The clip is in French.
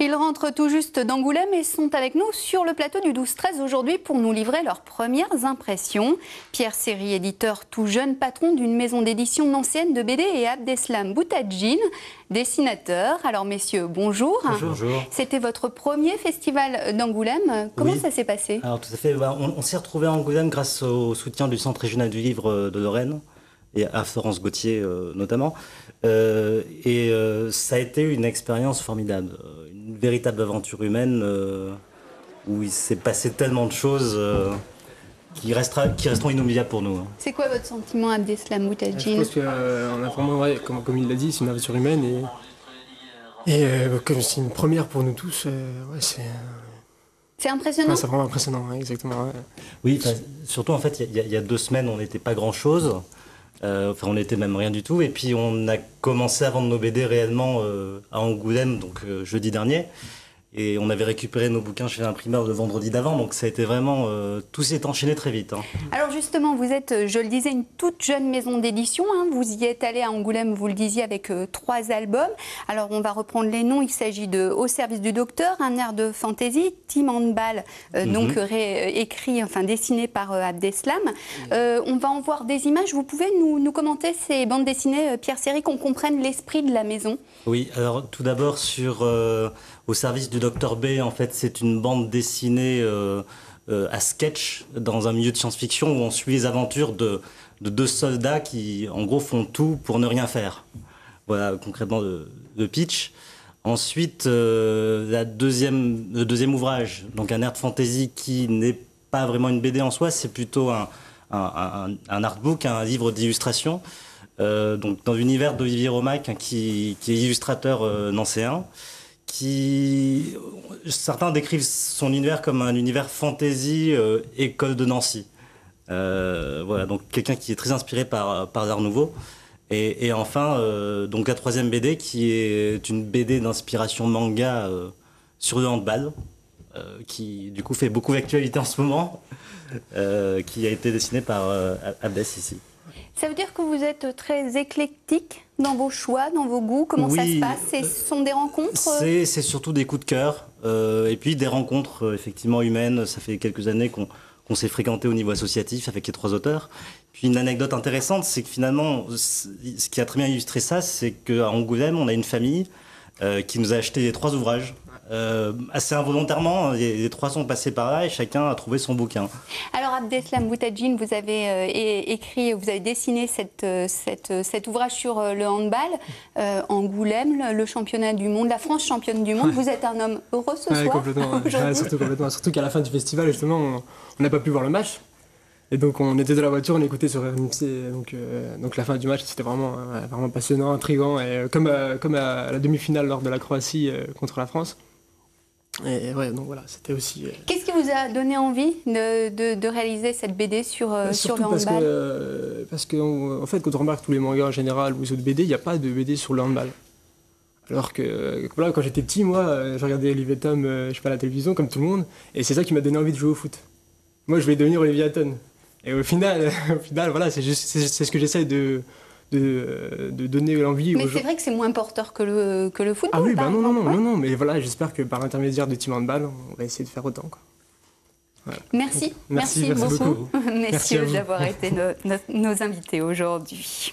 Ils rentrent tout juste d'Angoulême et sont avec nous sur le plateau du 12-13 aujourd'hui pour nous livrer leurs premières impressions. Pierre Serry, éditeur tout jeune, patron d'une maison d'édition nancéenne de BD, et Abdeslam Boutadjine, dessinateur. Alors messieurs, bonjour. Bonjour. C'était votre premier festival d'Angoulême. Comment ça s'est passé? Alors tout à fait, on s'est retrouvé à Angoulême grâce au soutien du Centre régional du livre de Lorraine et à Florence Gauthier notamment. Ça a été une expérience formidable, une véritable aventure humaine où il s'est passé tellement de choses qui resteront inoubliables pour nous. C'est quoi votre sentiment, Abdeslam Boutadjine? Je pense qu'on a vraiment, comme il l'a dit, c'est une aventure humaine et comme c'est une première pour nous tous, c'est impressionnant. C'est vraiment impressionnant, exactement. Ouais. Oui, surtout en fait, il y a 2 semaines, on n'était pas grand-chose. On n'était même rien du tout. Et puis on a commencé à vendre nos BD réellement à Angoulême, donc jeudi dernier. Et on avait récupéré nos bouquins chez l'imprimeur le vendredi d'avant. Donc ça a été vraiment... tout s'est enchaîné très vite. Alors justement, vous êtes, je le disais, une toute jeune maison d'édition. Vous y êtes allé à Angoulême, vous le disiez, avec 3 albums. Alors on va reprendre les noms. Il s'agit de Au service du docteur, un air de fantaisie, Tim Handball, donc dessiné par Abdeslam. On va en voir des images. Vous pouvez nous commenter ces bandes dessinées, Pierre Serry, qu'on comprenne l'esprit de la maison? Oui, alors tout d'abord sur Au service du docteur B, en fait c'est une bande dessinée à sketch dans un milieu de science-fiction où on suit les aventures de 2 soldats qui en gros font tout pour ne rien faire. Voilà concrètement le pitch. Ensuite le deuxième ouvrage, donc un air de fantasy qui n'est pas vraiment une BD en soi, c'est plutôt un artbook, un livre d'illustration. Donc dans l'univers d'Olivier Romac, qui est illustrateur nancéen, certains décrivent son univers comme un univers fantasy école de Nancy. Voilà, donc quelqu'un qui est très inspiré par l'art nouveau. Et enfin, donc la 3e BD, qui est une BD d'inspiration manga sur le handball, qui du coup fait beaucoup d'actualité en ce moment, qui a été dessinée par Abdes ici. Ça veut dire que vous êtes très éclectique dans vos choix, dans vos goûts? Comment ça se passe? Ce sont des rencontres? C'est surtout des coups de cœur et puis des rencontres effectivement humaines. Ça fait quelques années qu'on s'est fréquenté au niveau associatif avec les 3 auteurs. Puis une anecdote intéressante, c'est que finalement, ce qui a très bien illustré ça, c'est qu'à Angoulême, on a une famille qui nous a acheté les 3 ouvrages. Assez involontairement, les 3 sont passés par là et chacun a trouvé son bouquin. Alors Abdeslam Boutadjine, vous avez dessiné cet ouvrage sur le handball, Angoulême, le championnat du monde, la France championne du monde. Ouais. Vous êtes un homme heureux ce soir? Complètement. Surtout qu'à la fin du festival, justement, on n'a pas pu voir le match. Et donc on était dans la voiture, on écoutait sur RMC, donc la fin du match, c'était vraiment passionnant, intriguant, et comme à la demi-finale lors de la Croatie contre la France. Et ouais, donc voilà, c'était aussi... Qu'est-ce qui vous a donné envie de réaliser cette BD sur le handball? Parce que en fait, quand on remarque tous les mangas en général ou les autres BD, il n'y a pas de BD sur le handball. Alors que voilà, quand j'étais petit, moi, je regardais Olivier Tom, je sais pas, à la télévision, comme tout le monde, et c'est ça qui m'a donné envie de jouer au foot. Moi, je voulais devenir Olivier Hatton. Et au final voilà, c'est ce que j'essaie de donner l'envie aux gens. Mais c'est vrai que c'est moins porteur que le football. Ah oui, non, mais voilà, j'espère que par l'intermédiaire de Team Handball, on va essayer de faire autant, quoi. Voilà. Merci beaucoup, messieurs, beaucoup. d'avoir été nos invités aujourd'hui.